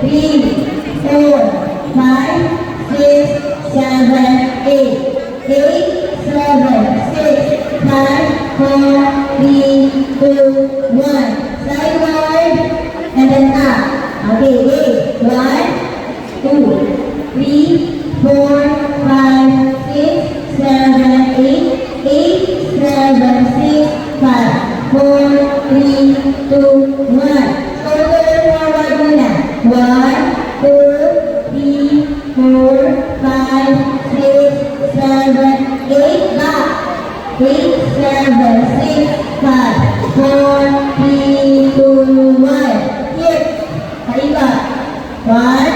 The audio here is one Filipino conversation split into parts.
4, 5, 6, 7, 8. 8, 7, 6, 5, 4, 3, 2, 1. Sideward and then up. Okay, wait. 1, 2, 3, 4, 5, 6, 7, 8. 8, 7, 6, 5, 4, 3, 2, 1. Shoulder forward muna. 1, 2, 3, 4, 5, 6, 7, 8. Back. 8, 7, 6, 5, 4, 3, 2, 1. Hip. Paikot. 1,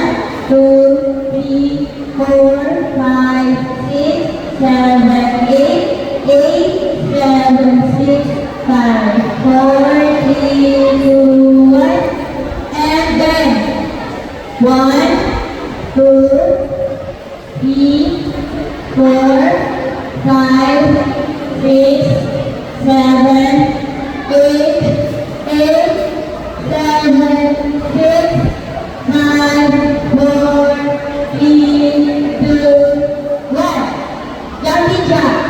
2, 3, 4, 5, 6, 7, 8. 8, 7, 6, 5, 4, 3, 2, 1. And then 1, 2, 3, 4, 5, 6, 7, 8, 8, 7, 6, 5, 4, 3, 2, 1. Jumping jack.